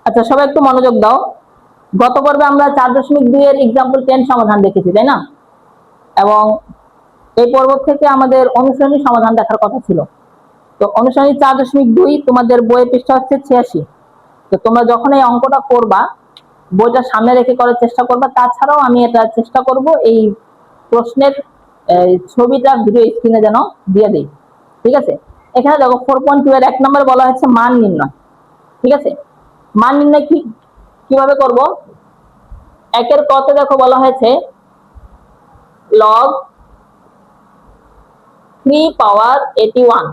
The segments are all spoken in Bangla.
আচ্ছা, সবাই একটু মনোযোগ দাও। গত পর্বে আমরা 4.2 এর এক্সাম্পল 10 সমাধান দেখেছি, তাই না? এবং এই পর্ব থেকে আমাদের অনুশীলনী সমাধান দেখার কথা ছিল। তো অনুশীলনী 4.2 তোমাদের বইয়ের পৃষ্ঠা হচ্ছে 86। তো তোমরা যখন এই অঙ্কটা করবা, বইটা সামনে রেখে করার চেষ্টা করবা। তাছাড়াও আমি এটা চেষ্টা করব এই প্রশ্নের ছবিটা ভিডিও স্ক্রিনে যেন দিয়ে দিই, ঠিক আছে? এখানে দেখো 4.2 এর 1 নম্বরে বলা হচ্ছে মান নির্ণয়, ঠিক আছে? মান নির্ণয় কিভাবে করব? একের কতে দেখো বলা হয়েছে লগ 3 পাওয়ার 81।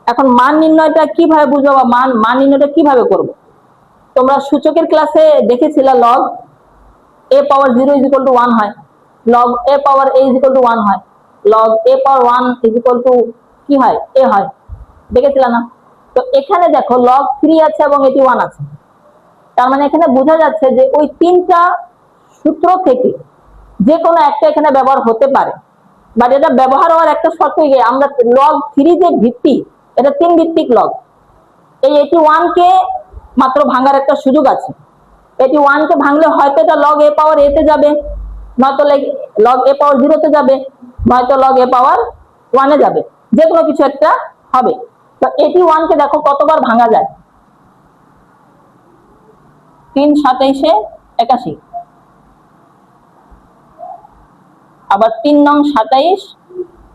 এখন মান নির্ণয়টা কিভাবে বুঝবো বা মান নির্ণয়টা কিভাবে করব? তোমরা সূচকের ক্লাসে দেখেছিলে log a power 0 is equal two 1 হয়, log a power a is equal two 1 হয়, log a power 1 is equal two কি হয়? a হয়, দেখেছিলা না? তো এখানে দেখো লগ 3 আছে এবং 81 আছে। তার মানে এখানে বোঝা যাচ্ছে যে ওই তিনটা সূত্র থেকে যে কোনো একটা এখানে ব্যবহার হতে পারে। বাট এটা ব্যবহার হওয়ার একটা শর্ত, আমরা লগ 3 যে ভিত্তি, এটা 3 ভিত্তিক লগ। এই 81 কে মাত্র ভাঙার একটা সুযোগ আছে। 81 কে ভাঙলে হয়তো এটা লগ a পাওয়ার a তে যাবে, নয়তো লগ a পাওয়ার 0 তে যাবে, নয়তো লগ a পাওয়ার 1 এ যাবে, যে কোনো কিছু একটা হবে। তো 81 কে দেখো কতবার ভাঙা যায়? 3 27 81, আবার 3 নং 27,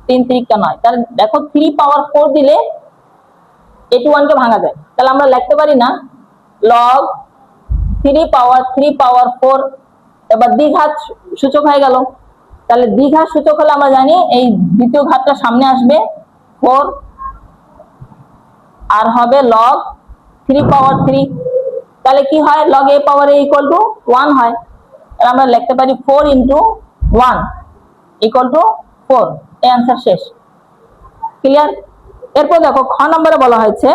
3 3 9। তাহলে দেখো 3 পাওয়ার 4 দিলে 81 কে ভাঙা যায়। তাহলে আমরা লিখতে পারি না লগ 3 পাওয়ার 4, এবার দ্বিঘাত সূচক হয়ে গেল। তাহলে দ্বিঘাত সূচক হলে আমরা জানি এই দ্বিতীয় ঘাতটা সামনে আসবে 4, আর হবে লগ 3 পাওয়ার 3। তাহলে কি হয়? Log a power a equal to 1 হয়। তাহলে আমরা লিখতে পারি 4 ইন্টু 1 ইকুয়াল টু 4। এই आंसर শেষ। ক্লিয়ার? এরপর দেখো খ নম্বরে বলা হয়েছে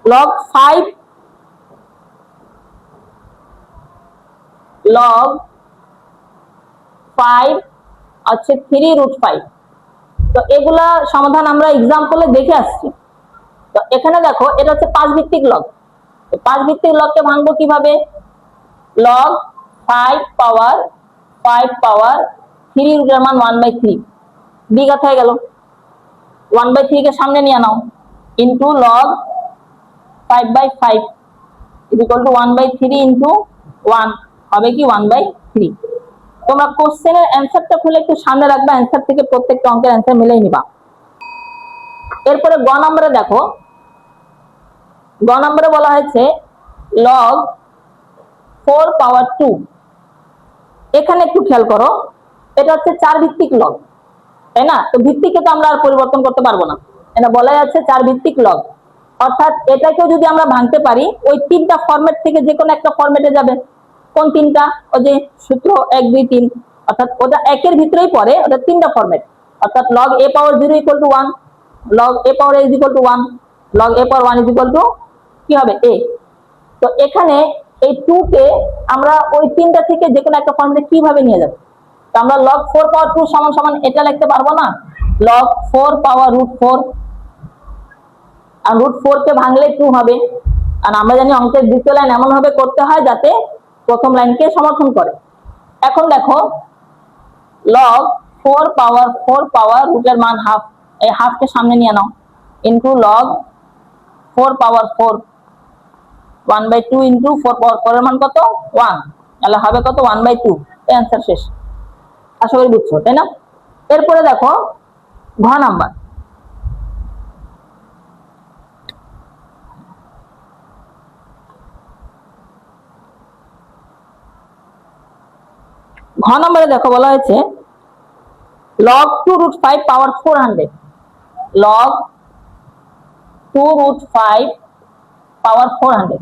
লগ 5 আছে 3√5। তো এগুলা সমাধান আমরা এক্সাম্পলে দেখে আসছি। তো এখানে দেখো এটা হচ্ছে 5 ভিত্তিক লগ। তো 5 ভিত্তিক লগকে ভাঙবো কিভাবে? লগ 5 পাওয়ার 3 রুটের মান 1/3, দ্বিঘাত হয়ে গেল। 1/3 কে সামনে নিয়ে নাও, into log 5/5 is equal to 1/3 into 1 হবে কি 1/3। তোমরা কোশ্চেনের অ্যান্সারটা খুলে একটু সামনে রাখবা, অ্যান্সার থেকে প্রত্যেকটা অঙ্কের অ্যান্সার মিলাই নিবা। এরপরে গ নম্বরে দেখো, গ নম্বরে বলা হয়েছে লগ 4 পাওয়ার 2। এখানে একটু খেয়াল করো, এটা হচ্ছে 4 ভিত্তিক লগ, তাই না? তো ভিত্তিকে তো আমরা আর পরিবর্তন করতে পারবো না, এটা বলাই আছে 4 ভিত্তিক লগ। অর্থাৎ এটাকেও যদি আমরা ভাঙতে পারি, ওই তিনটা ফরম্যাট থেকে যে কোনো একটা ফরম্যাটে যাবে। কোন তিনটা? ওই যে সূত্র 1 2 3, অর্থাৎ ওটা একের ভিতরেই পড়ে, ওটা তিনটা ফরম্যাট। অর্থাৎ log a power 0 equal to 1, log a power a is equal two 1, log a power 1 is equal two কি হবে? a। তো এখানে এই 2 কে আমরা ওই তিনটা থেকে যে কোনো একটা ফরম্যাটে কিভাবে নিয়ে যাব? তো আমরা লগ 4 পাওয়ার 2 সমান সমান এটা লিখতে পারবো না, লগ 4 পাওয়ার √4, আর √4 কে ভাঙলে 2 হবে। আর আমরা জানি অঙ্কের দ্বিতীয় লাইন এমন ভাবে করতে হয় যাতে প্রথম লাইনকে সমর্থন করে। এখন দেখো লগ 4 পাওয়ার রুটের মান হাফ, এই হাফ কে সামনে নিয়ে নাও, ইন্টু লগ 4 পাওয়ার 4 1/2 ইন্টু 4 পাওয়ার 4 এর মান কত? 1। তাহলে হবে কত? 1/2। এই आंसर শেষ। আশা করি বুঝছো, তাই না? এরপরে দেখো ঘ নাম্বার, ঘ নম্বরে দেখো বলা হয়েছে লগ 2√5 পাওয়ার 400, লগ 2√5 পাওয়ার 400।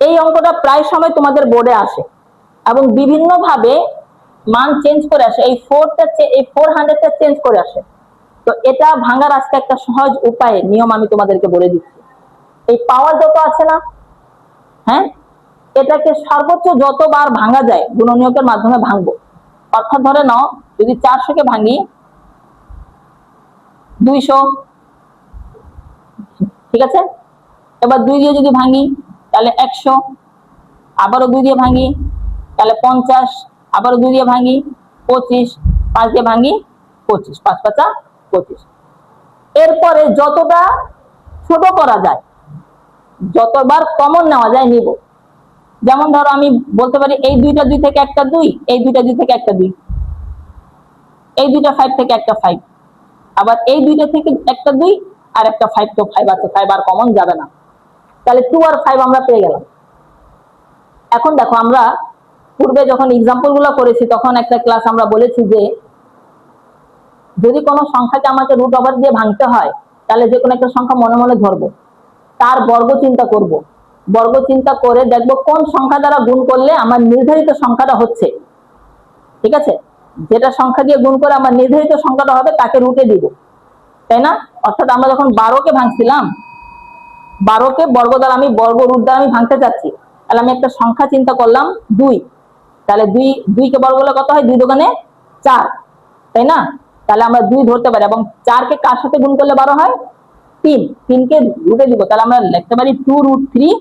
এই অঙ্কটা প্রায় সময় তোমাদের বোর্ডে আসে এবং বিভিন্ন ভাবে মান চেঞ্জ করে আসে। এই 400টা চেঞ্জ করে আসে। তো এটা ভাঙার আজকে একটা সহজ উপায়, নিয়ম আমি তোমাদেরকে বলে দিচ্ছি। এই পাওয়ার যত আছে না, হ্যাঁ, এটাকে সর্বোচ্চ যতবার ভাঙা যায় গুণনীয়কের মাধ্যমে ভাঙবো। অর্থাৎ ধরে নাও যদি 400 কে ভাঙি 200, ঠিক আছে? এবার 2 দিয়ে যদি ভাঙি তাহলে 100, আবারও 2 দিয়ে ভাঙি তাহলে 50, আবারও 2 দিয়ে ভাঙি 25, 5 দিয়ে ভাঙি 25, 5 5 25। এরপরে যতটা ছোট করা যায়, যতবার কমন নেওয়া যায় নিব। যেমন ধরো আমি বলতে পারি এই 2টা 2 থেকে একটা 2, এই 2টা 2 থেকে একটা 2, এই 2টা 5 থেকে একটা 5, আবার এই 2টা থেকে একটা 2 আর একটা 5, তো 5 আছে, 5 আর কমন যাবে না। তাহলে 2 আর 5 আমরা পেয়ে গেলাম। এখন দেখো আমরা পূর্বে যখন এক্সাম্পল গুলো করেছি তখন একটা ক্লাস আমরা বলেছি যে যদি কোনো সংখ্যাকে আমাকে রুট ওভার দিয়ে ভাঙতে হয় তাহলে যে কোনো একটা সংখ্যা মনে মনে ধরবো, তার বর্গ চিন্তা করব, বর্গ চিন্তা করে দেখবো কোন সংখ্যা দ্বারা গুণ করলে আমার নির্ধারিত সংখ্যাটা হচ্ছে। ঠিক আছে, যেটা সংখ্যা দিয়ে গুণ করে আমার নির্ধারিত সংখ্যাটা হবে তাকে রুটে দিব, তাই না? অর্থাৎ আমরা যখন 12কে ভাঙছিলাম, 12কে বর্গ দ্বারা আমি বর্গ রুট দ্বারা আমি ভাঙতে চাচ্ছি, তাহলে আমি একটা সংখ্যা চিন্তা করলাম 2, তাহলে 2 কে বর্গ করলে কত হয়? 2 দোকানে 4, তাই না? তাহলে আমরা 2 ধরতে পারি এবং 4 কে কার সাথে গুণ করলে 12 হয়? 3 কে রুটে দিব, তাহলে আমরা লিখতে পারি 2√3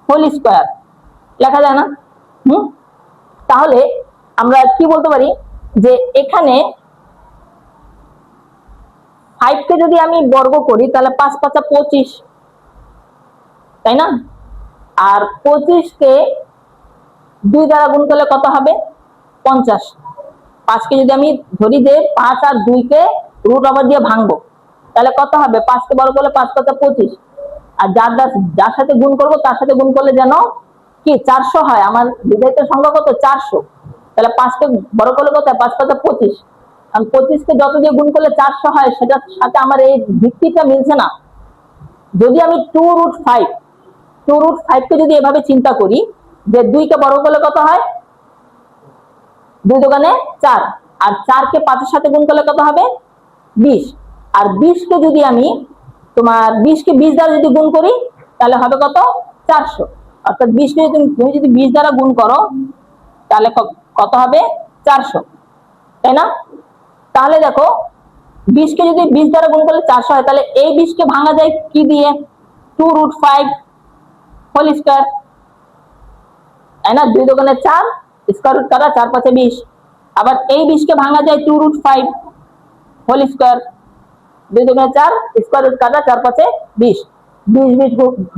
হোল স্কয়ার, লেখা যায় না? তাহলে আমরা কি বলতে পারি যে এখানে 5 কে যদি আমি বর্গ করি তাহলে 5 5 25, তাই না? আর 25 কে 2 দ্বারা গুণ করলে কত হবে? 50। 5 কে যদি আমি ধরি যে 5 আর 2 কে রুট ওভার দিয়ে ভাঙবো তাহলে কত হবে? 5 কে বর্গ করলে 5 5 25, আর যার সাথে গুণ করব তার সাথে গুণ করলে যেন কি 400 হয়। আমার নির্ধারিত সংখ্যা কত? 400। তাহলে 5 কে বড় করলে কত? 5 5 25, আর 25 কে যত দিয়ে গুণ করলে 400 হয়, সেটার সাথে আমার এই ভিত্তিটা মিলছে না। যদি আমি 2√5 কে যদি এভাবে চিন্তা করি যে 2 কে বড় করলে কত হয়? 2 দোকানে 4, আর 4 কে 5 এর সাথে গুণ করলে কত হবে? 20, আর 20 কে যদি আমি 20 কে 20 দ্বারা যদি গুণ করি তাহলে হবে কত? 400। অর্থাৎ 20 কে তুমি যদি 20 দ্বারা গুণ করো তাহলে কত হবে? 400, তাই না? তাহলে দেখো 20 কে যদি 20 দ্বারা গুণ করলে 400 হয়, তাহলে এই 20 কে ভাঙা যায় কি দিয়ে? 2√5 হোল স্কয়ার, তাই না? 2 দোকানে 4, স্কয়ার রুট কাটা 4 5 20, আবার এই 20 কে ভাঙা যায় 2√5 হোল স্কয়ার, 2 দোকানে 4, স্কয়ার রুট কাটা 4 5 20, 20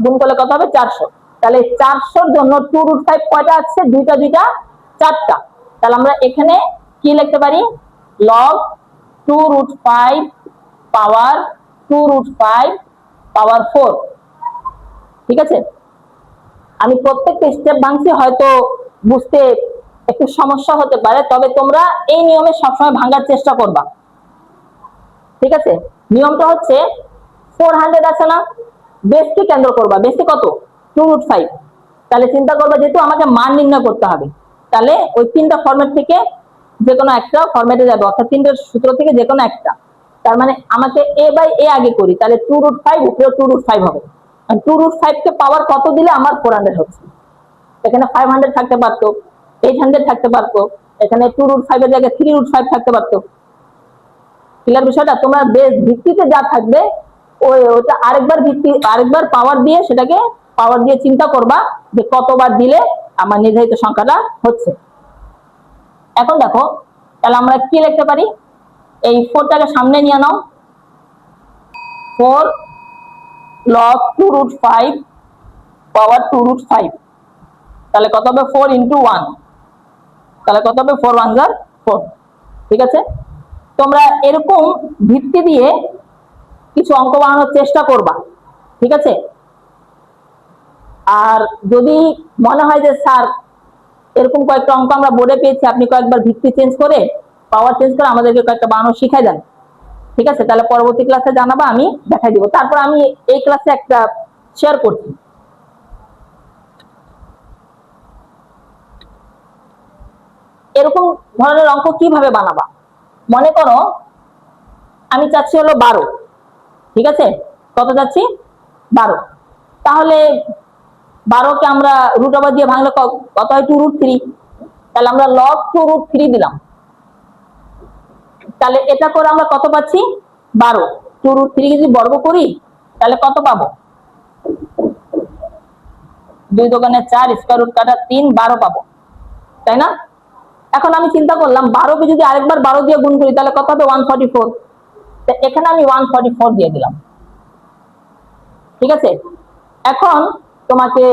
গুণ করলে কত হবে? 400। তাহলে 400 এর জন্য 2√5 কয়টা আছে? 2টা 2টা 4টা। তাহলে আমরা এখানে কি লিখতে পারি? log 2√5 পাওয়ার 2√5 পাওয়ার 4। ঠিক আছে, আমি প্রত্যেকটা স্টেপ ভাঙছি, হয়তো বুঝতে একটু সমস্যা হতে পারে, তবে তোমরা এই নিয়মে সবসময় ভাঙার চেষ্টা করবা। ঠিক আছে, নিয়মটা হচ্ছে 400 আছে না, বেসকে কেন্দ্র করবা। বেসে কত? 2√5। তাহলে চিন্তা করবা যেহেতু আমাকে মান নির্ণয় করতে হবে, তাহলে ওই 3টা ফরম্যাট থেকে যে কোনো একটা ফরম্যাটে যাবে, অর্থাৎ 3টার সূত্র থেকে যে কোনো একটা। তার মানে আমাকে a/a আগে করি, তাহলে 2√5 উপরে 2√5 হবে। 2√5 কে পাওয়ার কত দিলে আমার 400 হচ্ছে? এখানে 500 থাকতে পারতো, 800 থাকতে পারতো, এখানে 2√5 এর জায়গায় 3√5 থাকতে পারতো। ক্লিয়ার বিষয়টা? তোমরা বেস ভিত্তিতে যা থাকবে ওটা আরেকবার পাওয়ার দিয়ে সেটাকে পাওয়ার দিয়ে চিন্তা করবা যে কতবার দিলে আমার নির্ধারিত সংখ্যাটা হচ্ছে। এখন দেখো, তাহলে আমরা কি লিখতে পারি? এই 4টাকে সামনে নিয়ে নাও, 4 log 2√5 পাওয়ার 2√5, তাহলে কত হবে? 4 × 1, তাহলে কত হবে? 4 1 = 4। ঠিক আছে, তোমরা এরকম ভিত্তি দিয়ে কিছু অঙ্ক বানানোর চেষ্টা করবা। ঠিক আছে, আর যদি মনে হয় যে স্যার এরকম কয়েকটা অঙ্ক আমরা বোর্ডে পেয়েছি, আপনি কয়েকবার ভিত্তি চেঞ্জ করে পাওয়ার চেঞ্জ করে আমাদেরকে কয়েকটা বানানো শিখাই দেন, ঠিক আছে, তাহলে পরবর্তী ক্লাসে জানাবা, আমি দেখাই দিব। তারপর আমি এই ক্লাসে একটা শেয়ার করছি। এরকম ধরনের অঙ্ক কিভাবে বানাবা? মনে করো আমি চাচ্ছি হলো 12, ঠিক আছে, কত চাচ্ছি? 12। তাহলে 12 কে আমরা রুট ওভার দিয়ে ভাঙলে কত হয়? 2√3। তাহলে আমরা log 2√3 দিলাম, তাহলে এটা করে আমরা কত পাচ্ছি? 12। 2√3 যদি বর্গ করি তাহলে কত পাবো? 2 দোকানে 4, স্কয়ার রুট কাটা 3, 12 পাবো, তাই না? এখন আমি চিন্তা করলাম 12 কে যদি আরেকবার 12 দিয়ে গুণ করি তাহলে কত হবে? 144। তো এখানে আমি 144 দিয়ে দিলাম, ঠিক আছে? এখন তোমাকে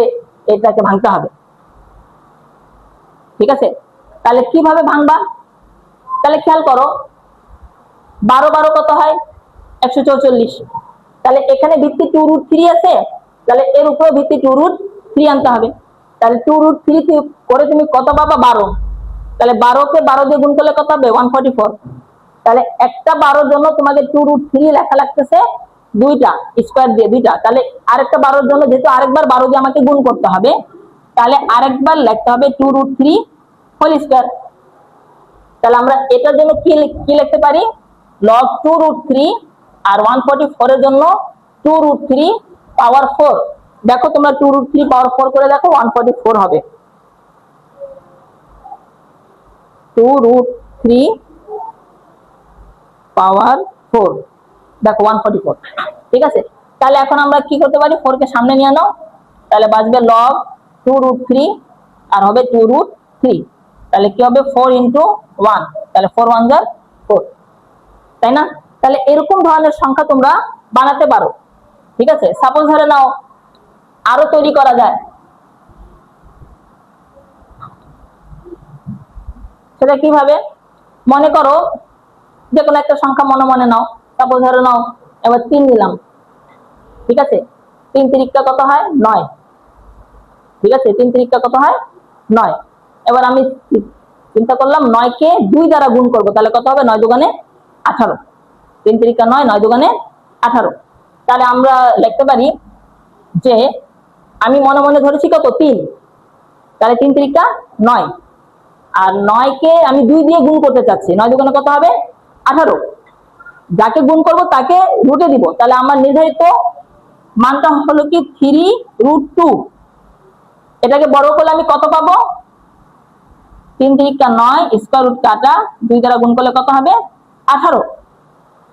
এটাকে ভাঙতে হবে, ঠিক আছে? তাহলে কিভাবে ভাঙবা? তাহলে খেয়াল করো, 12 12 কত হয়? 144। তাহলে এখানে ভিত্তি 2√3 আছে, তাহলে এর উপরে ভিত্তি 2√3 আনতে হবে। তাহলে 2√3 করে তুমি কত পাবা? 12। তাহলে 12 কে 12 দিয়ে গুণ করলে কত হবে? 144। তাহলে একটা 12 জন্য তোমাকে 2√3 লেখা লাগতেছে দুইটা স্কয়ার দিয়ে, দুইটা। তাহলে আরেকটা 12 জন্য যেহেতু আরেকবার 12 দিয়ে আমাকে গুণ করতে হবে, তাহলে আরেকবার লিখতে হবে 2√3 হোল স্কয়ার। তাহলে আমরা এটার জন্য কি লিখতে পারি? log 2√3, আর 144 এর জন্য 2√3 পাওয়ার 4। দেখো তোমরা 2√3 পাওয়ার 4 করে দেখো, 144 হবে। 2√3 পাওয়ার 4, দেখো 144, ঠিক আছে? তাহলে এখন আমরা কি করতে পারি? 4 কে সামনে নিয়ে নাও, তাহলে বাঁচবে log 2√3 আর হবে 2√3। তাহলে কি হবে? 4 × 1, তাহলে 4 1 যা 4, তাই না? তাহলে এরকম ধরনের সংখ্যা তোমরা বানাতে পারো, ঠিক আছে? সাপোজ ধরে নাও আরো তৈরি করা যায়, সেটা কিভাবে? মনে করো যে কোনো একটা সংখ্যা মনে মনে নাও, সাপোজ ধরে নাও এবার 3 নিলাম, ঠিক আছে? 3 তিরিকটা কত হয়? 9, ঠিক আছে? 3 তিরিকটা কত হয়? 9। এবার আমি চিন্তা করলাম 9 কে 2 দ্বারা গুণ করব, তাহলে কত হবে? 9 দুগুণে 18। 3 তিরিকা 9, 9 দুগুণে 18। তাহলে আমরা লিখতে পারি যে আমি মনে মনে ধরেছি কত? 3, তাহলে 3 তিরিকা 9, আর 9 কে আমি 2 দিয়ে গুণ করতে চাচ্ছি, 9 দুগুণে কত হবে? 18। যাকে গুণ করব তাকে রুটে দিব, তাহলে আমার নির্ধারিত মানটা হলো কি 3√2। এটাকে বড় করলে আমি কত পাবো? 3 তিরিকা 9, স্কয়ার রুট কাটা 2 দ্বারা গুণ করলে কত হবে? 18।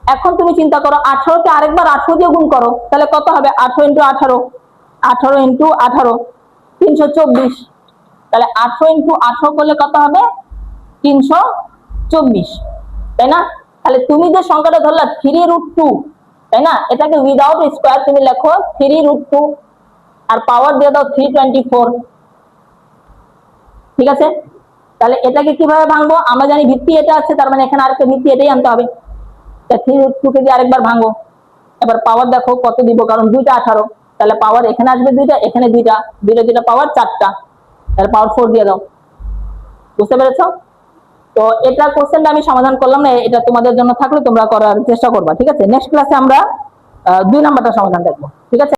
এখন তুমি চিন্তা করো 18 কে আরেকবার 18 দিয়ে গুণ করো, তাহলে কত হবে? 18 × 18, 18 × 18, 324। তাহলে 18 × 18 করলে কত হবে? 324, তাই না? তাহলে তুমি যে সংখ্যাটা ধরলা 3√2, তাই না? এটাকে উইদাউট স্কয়ার তুমি লেখো 3√2 আর পাওয়ার দিয়ে দাও 324, ঠিক আছে? তাহলে এটাকে কিভাবে ভাঙবো? আমরা জানি ভিত্তি এটা আছে, তার মানে এখানে আরেকটা ভিত্তি এটাই আনতে হবে। 3√2 কে দিয়ে আরেকবার ভাঙবো, এবার পাওয়ার দেখো কত দিব, কারণ 2টা 18, তাহলে পাওয়ার এখানে আসবে 2টা, এখানে 2টা, 2টা পাওয়ার 4টা, তাহলে পাওয়ার 4 দিয়ে দাও। বুঝতে পেরেছো? তো এটা কোশ্চেনটা আমি সমাধান করলাম না, এটা তোমাদের জন্য থাকলে তোমরা করার চেষ্টা করবা, ঠিক আছে? নেক্সট ক্লাসে আমরা 2 নাম্বারটা সমাধান দেখবো, ঠিক আছে?